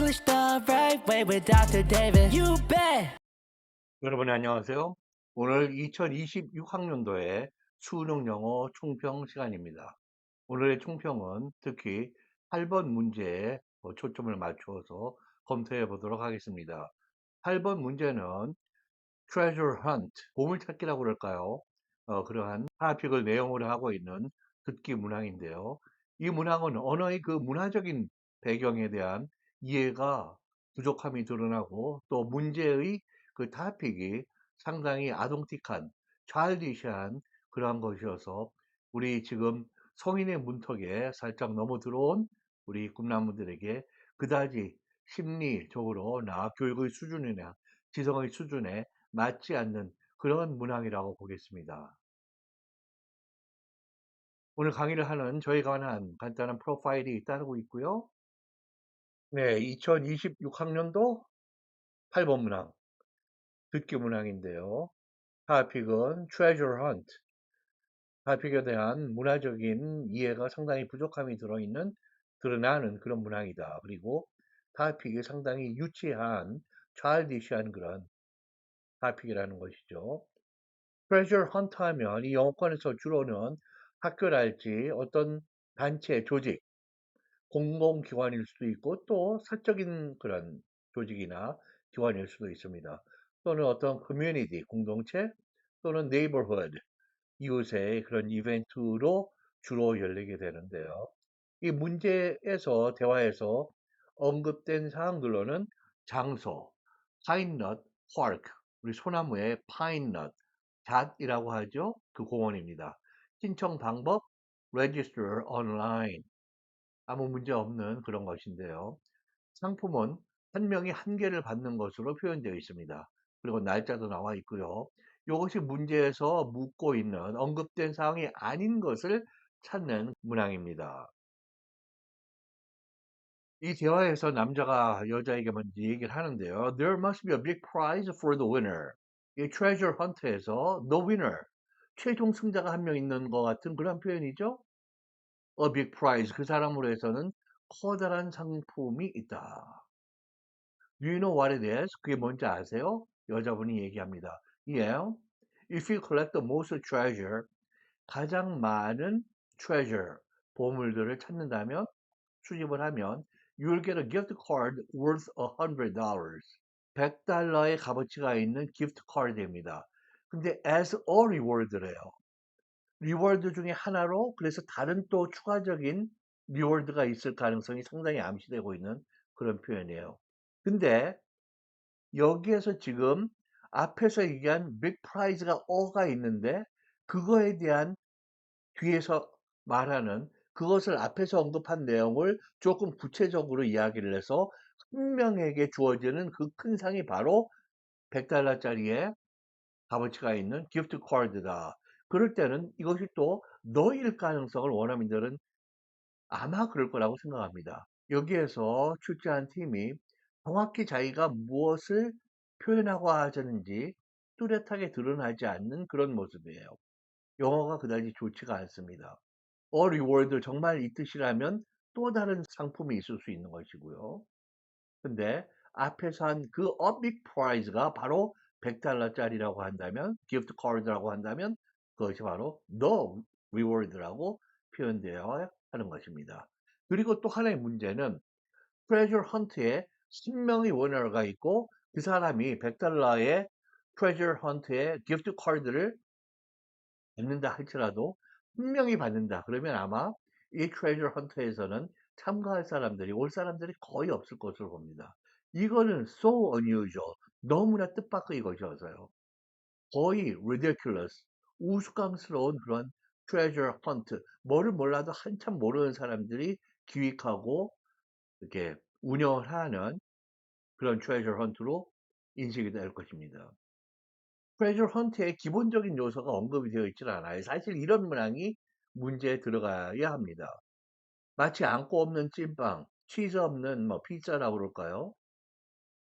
English the right way with Dr. David. You bet. 여러분 안녕하세요. 오늘 2026학년도의 수능 영어 총평 시간입니다. 오늘의 총평은 특히 8번 문제에 초점을 맞추어서 검토해 보도록 하겠습니다. 8번 문제는 treasure hunt, 보물찾기라고 그럴까요? 그러한 토픽을 내용으로 하고 있는 듣기 문항인데요. 이 문항은 언어의 그 문화적인 배경에 대한 이해가 부족함이 드러나고 또 문제의 그 토픽이 상당히 아동틱한, childish한 그러한 것이어서 우리 지금 성인의 문턱에 살짝 넘어 들어온 우리 꿈나무들에게 그다지 심리적으로나 교육의 수준이나 지성의 수준에 맞지 않는 그런 문항이라고 보겠습니다. 오늘 강의를 하는 저에 관한 간단한 프로파일이 따르고 있고요. 네, 2026학년도 8번 문항, 듣기 문항인데요. 토픽은 treasure hunt, 토픽에 대한 문화적인 이해가 상당히 부족함이 드러나는 그런 문항이다. 그리고 토픽이 상당히 유치한, childish한 그런 토픽이라는 것이죠. 트레저 헌터 하면 이 영어권에서 주로는 학교랄지 어떤 단체, 조직, 공공기관일 수도 있고 또 사적인 그런 조직이나 기관일 수도 있습니다. 또는 어떤 커뮤니티, 공동체 또는 네이버후드, 이웃의 그런 이벤트로 주로 열리게 되는데요. 이 문제에서 대화에서 언급된 사항들로는 장소, 파인넛, 파크, 우리 소나무의 파인넛, 잣이라고 하죠. 그 공원입니다. 신청 방법, register online. 아무 문제 없는 그런 것인데요. 상품은 한 명이 한 개를 받는 것으로 표현되어 있습니다. 그리고 날짜도 나와 있고요. 이것이 문제에서 묻고 있는 언급된 사항이 아닌 것을 찾는 문항입니다. 이 대화에서 남자가 여자에게 먼저 얘기를 하는데요. There must be a big prize for the winner. 이 treasure hunt에서 the winner, 최종 승자가 한 명 있는 것 같은 그런 표현이죠. A big prize, 그 사람으로 해서는 커다란 상품이 있다. Do you know what it is? 그게 뭔지 아세요? 여자분이 얘기합니다. Yeah, if you collect the most treasure, 가장 많은 treasure, 보물들을 찾는다면, 수집을 하면 you'll get a gift card worth $100. $100의 값어치가 있는 gift card입니다. 근데 as a reward래요. 리워드 중에 하나로 그래서 다른 또 추가적인 리워드가 있을 가능성이 상당히 암시되고 있는 그런 표현이에요. 근데 여기에서 지금 앞에서 얘기한 big prize가 어가 있는데 그거에 대한 뒤에서 말하는 그것을 앞에서 언급한 내용을 조금 구체적으로 이야기를 해서 한 명에게 주어지는 그 큰 상이 바로 $100짜리의 값어치가 있는 기프트 카드다. 그럴 때는 이것이 또 너일 가능성을 원어민들은 아마 그럴 거라고 생각합니다. 여기에서 출제한 팀이 정확히 자기가 무엇을 표현하고 하자는지 뚜렷하게 드러나지 않는 그런 모습이에요. 영어가 그다지 좋지가 않습니다. reward 정말 이 뜻이라면 또 다른 상품이 있을 수 있는 것이고요. 근데 앞에서 한 그 a big prize가 바로 $100짜리라고 한다면, gift card라고 한다면 그것이 바로 the reward라고 표현되어야 하는 것입니다. 그리고 또 하나의 문제는 treasure hunt에 10명의 위너가 있고 그 사람이 $100의 treasure hunt의 gift card를 받는다 할지라도 한 명이 받는다. 그러면 아마 이 트레저 헌터에서는 참가할 사람들이 올 사람들이 거의 없을 것으로 봅니다. 이거는 so unusual, 너무나 뜻밖의 것이어서요. 거의 ridiculous, 우스꽝스러운 그런 트레저 헌트, 뭐를 몰라도 한참 모르는 사람들이 기획하고 이렇게 운영을 하는 그런 트레저 헌트로 인식이 될 것입니다. 트레저 헌트의 기본적인 요소가 언급이 되어 있질 않아요. 사실 이런 문항이 문제에 들어가야 합니다. 마치 안고 없는 찐빵, 치즈 없는 뭐 피자라고 그럴까요?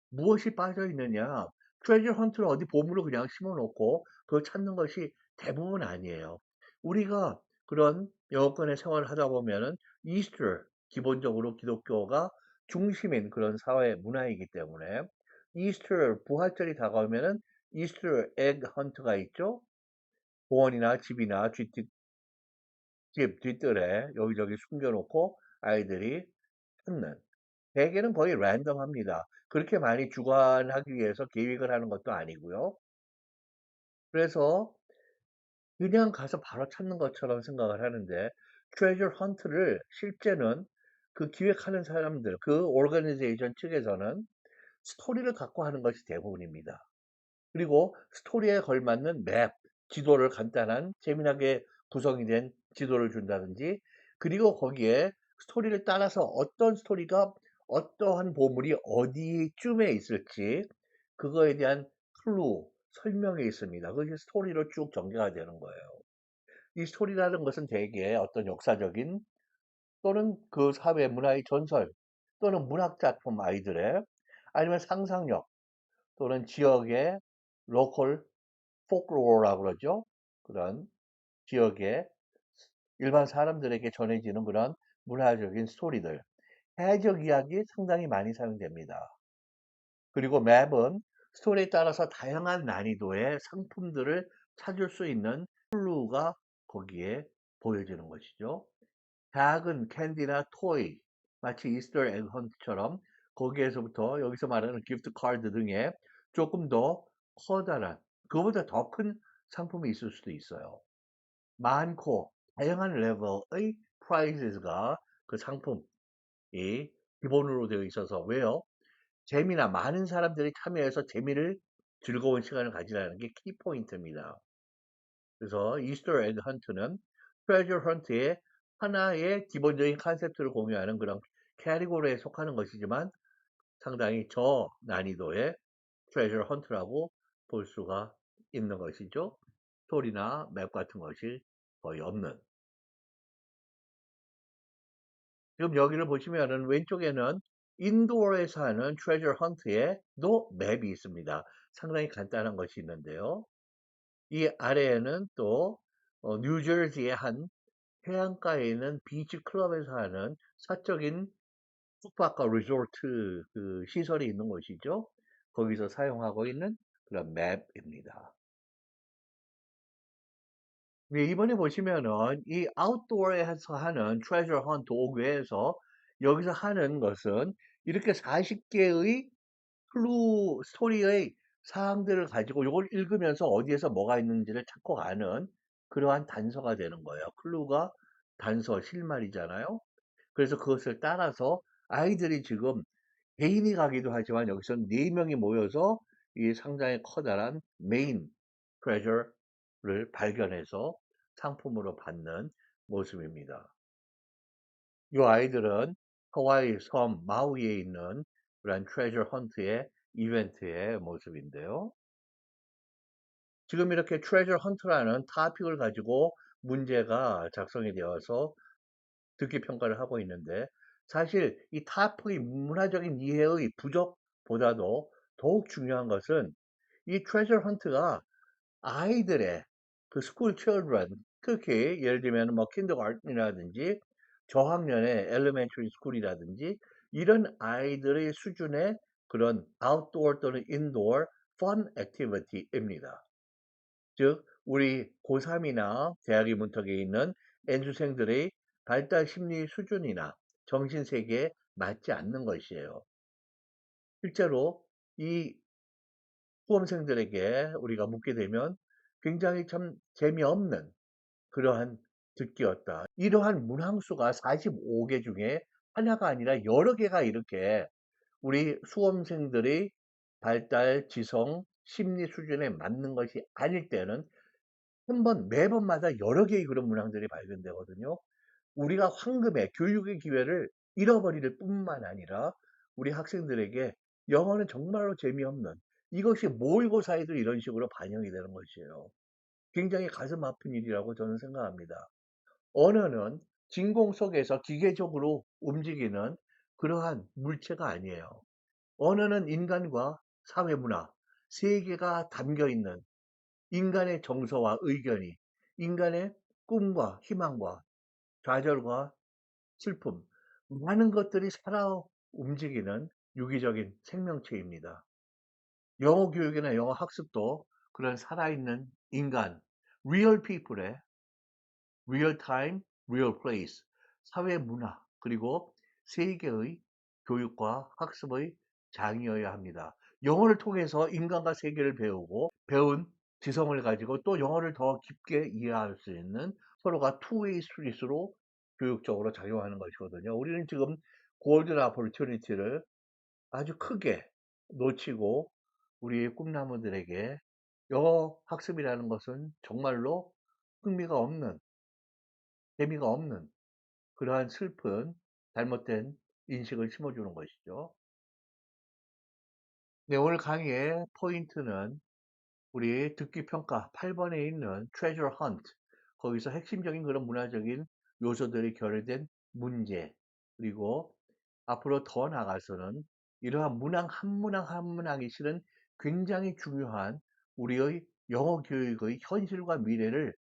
무엇이 빠져 있느냐? 트레저 헌트는 어디 보물을 그냥 심어 놓고 그걸 찾는 것이 대부분 아니에요. 우리가 그런 영어권의 생활을 하다 보면은 이스터, 기본적으로 기독교가 중심인 그런 사회 문화이기 때문에 이스터 부활절이 다가오면은 이스터 에그 헌트가 있죠. 공원이나 집이나 집 뒤뜰에 여기저기 숨겨놓고 아이들이 찾는. 대개는 거의 랜덤합니다. 그렇게 많이 주관하기 위해서 계획을 하는 것도 아니고요. 그래서 그냥 가서 바로 찾는 것처럼 생각을 하는데 트레저 헌트를 실제는 그 기획하는 사람들, 그 오르가니제이션 측에서는 스토리를 갖고 하는 것이 대부분입니다. 그리고 스토리에 걸맞는 맵, 지도를 간단한 재미나게 구성이 된 지도를 준다든지 그리고 거기에 스토리를 따라서 어떤 스토리가 어떠한 보물이 어디쯤에 있을지 그거에 대한 클루, 설명이 있습니다. 그게 스토리로 쭉 전개가 되는 거예요. 이 스토리라는 것은 대개 어떤 역사적인 또는 그 사회 문화의 전설 또는 문학 작품 아이들의 아니면 상상력 또는 지역의 로컬 포클로어라고 그러죠. 그런 지역의 일반 사람들에게 전해지는 그런 문화적인 스토리들, 해적 이야기 상당히 많이 사용됩니다. 그리고 맵은 스토리에 따라서 다양한 난이도의 상품들을 찾을 수 있는 클루가 거기에 보여지는 것이죠. 작은 캔디나 토이, 마치 이스터 에그 헌트처럼 거기에서부터 여기서 말하는 기프트 카드 등의 조금 더 커다란, 그보다 더 큰 상품이 있을 수도 있어요. 많고 다양한 레벨의 프라이즈가 그 상품이 기본으로 되어 있어서 왜요? 재미나 많은 사람들이 참여해서 재미를 즐거운 시간을 가지라는 게 키포인트입니다. 그래서 이스터 에그 헌트는 트레저 헌트의 하나의 기본적인 컨셉트를 공유하는 그런 캐리고리에 속하는 것이지만 상당히 저난이도의 트레저 헌트라고 볼 수가 있는 것이죠. 스토리나 맵 같은 것이 거의 없는. 지금 여기를 보시면은 왼쪽에는 인도어에서 하는 트레저 헌트에도 맵이 있습니다. 상당히 간단한 것이 있는데요. 이 아래에는 또 뉴저지의 한 해안가에 있는 비치 클럽에서 하는 사적인 숙박과 리조트 그 시설이 있는 곳이죠. 거기서 사용하고 있는 그런 맵입니다. 네, 이번에 보시면은 이 아웃도어에서 하는 트레저 헌트 옥외에서 여기서 하는 것은 이렇게 40개의 클루 스토리의 사항들을 가지고 이걸 읽으면서 어디에서 뭐가 있는지를 찾고 가는 그러한 단서가 되는 거예요. 클루가 단서, 실말이잖아요. 그래서 그것을 따라서 아이들이 지금 개인이 가기도 하지만 여기서 4명이 모여서 이 상당히 커다란 메인 트레저를 발견해서 상품으로 받는 모습입니다. 이 아이들은 하와이 섬 마우이에 있는 그런 트레저 헌트의 이벤트의 모습인데요. 지금 이렇게 트레저 헌트라는 토픽을 가지고 문제가 작성이 되어서 듣기 평가를 하고 있는데 사실 이 토픽의 문화적인 이해의 부족보다도 더욱 중요한 것은 이 트레저 헌트가 아이들의 그 스쿨 children 특히 예를 들면 뭐 킨더가든이라든지 저학년의 엘리멘터리 스쿨이라든지 이런 아이들의 수준의 그런 아웃도어 또는 인도어 펀 액티비티입니다. 즉 우리 고3이나 대학의 문턱에 있는 N수생들의 발달 심리 수준이나 정신 세계에 맞지 않는 것이에요. 실제로 이 수험생들에게 우리가 묻게 되면 굉장히 참 재미없는 그러한 듣기였다. 이러한 문항수가 45개 중에 하나가 아니라 여러 개가 이렇게 우리 수험생들의 발달, 지성, 심리 수준에 맞는 것이 아닐 때는 매번마다 여러 개의 그런 문항들이 발견되거든요. 우리가 황금의 교육의 기회를 잃어버릴 뿐만 아니라 우리 학생들에게 영어는 정말로 재미없는 이것이 모의고사에도 이런 식으로 반영이 되는 것이에요. 굉장히 가슴 아픈 일이라고 저는 생각합니다. 언어는 진공 속에서 기계적으로 움직이는 그러한 물체가 아니에요. 언어는 인간과 사회 문화, 세계가 담겨 있는 인간의 정서와 의견이 인간의 꿈과 희망과 좌절과 슬픔, 많은 것들이 움직이는 유기적인 생명체입니다. 영어 교육이나 영어 학습도 그런 살아있는 인간, real people의 real time, real place, 사회 문화, 그리고 세계의 교육과 학습의 장이어야 합니다. 영어를 통해서 인간과 세계를 배우고 배운 지성을 가지고 또 영어를 더 깊게 이해할 수 있는 서로가 투웨이 스트릿으로 교육적으로 작용하는 것이거든요. 우리는 지금 골든 오퍼튜니티를 아주 크게 놓치고 우리 꿈나무들에게 영어 학습이라는 것은 정말로 흥미가 없는, 재미가 없는 그러한 슬픈 잘못된 인식을 심어주는 것이죠. 네, 오늘 강의의 포인트는 우리 듣기 평가 8번에 있는 treasure hunt, 거기서 핵심적인 그런 문화적인 요소들이 결여된 문제, 그리고 앞으로 더 나아가서는 이러한 문항 한 문항 한 문항이 실은 굉장히 중요한 우리의 영어 교육의 현실과 미래를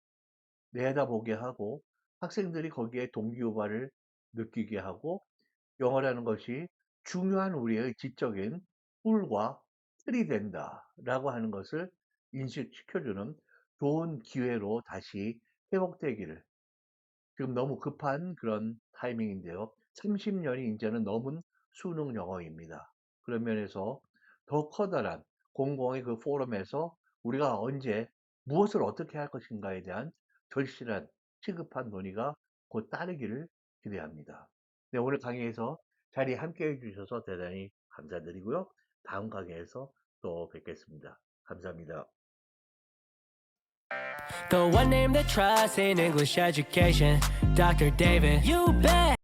내다보게 하고 학생들이 거기에 동기유발을 느끼게 하고 영어라는 것이 중요한 우리의 지적인 툴과 틀이 된다라고 하는 것을 인식시켜주는 좋은 기회로 다시 회복되기를. 지금 너무 급한 그런 타이밍인데요. 30년이 이제는 넘은 수능 영어입니다. 그런 면에서 더 커다란 공공의 그 포럼에서 우리가 언제 무엇을 어떻게 할 것인가에 대한 절실한 시급한 논의가 곧 따르기를 기대합니다. 네, 오늘 강의에서 자리에 함께 해주셔서 대단히 감사드리고요. 다음 강의에서 또 뵙겠습니다. 감사합니다. The one name that trusts in English education, Dr. David. You bet.